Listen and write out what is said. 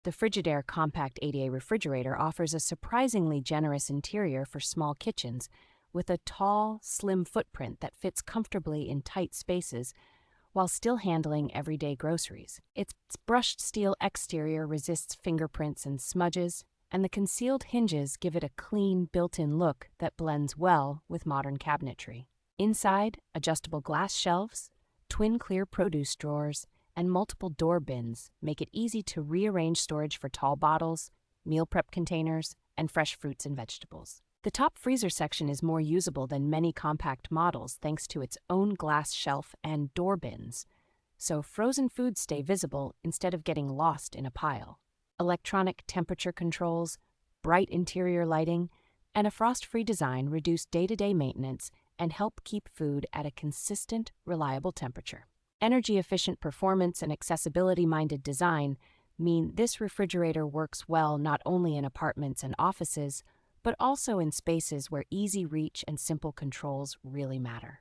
The Frigidaire Compact ADA Refrigerator offers a surprisingly generous interior for small kitchens, with a tall, slim footprint that fits comfortably in tight spaces while still handling everyday groceries. Its brushed steel exterior resists fingerprints and smudges, and the concealed hinges give it a clean, built-in look that blends well with modern cabinetry. Inside, adjustable glass shelves, twin clear produce drawers, and multiple door bins make it easy to rearrange storage for tall bottles, meal prep containers, and fresh fruits and vegetables. The top freezer section is more usable than many compact models thanks to its own glass shelf and door bins, so frozen foods stay visible instead of getting lost in a pile. Electronic temperature controls, bright interior lighting, and a frost-free design reduce day-to-day maintenance and help keep food at a consistent, reliable temperature. Energy-efficient performance and accessibility-minded design mean this refrigerator works well not only in apartments and offices, but also in spaces where easy reach and simple controls really matter.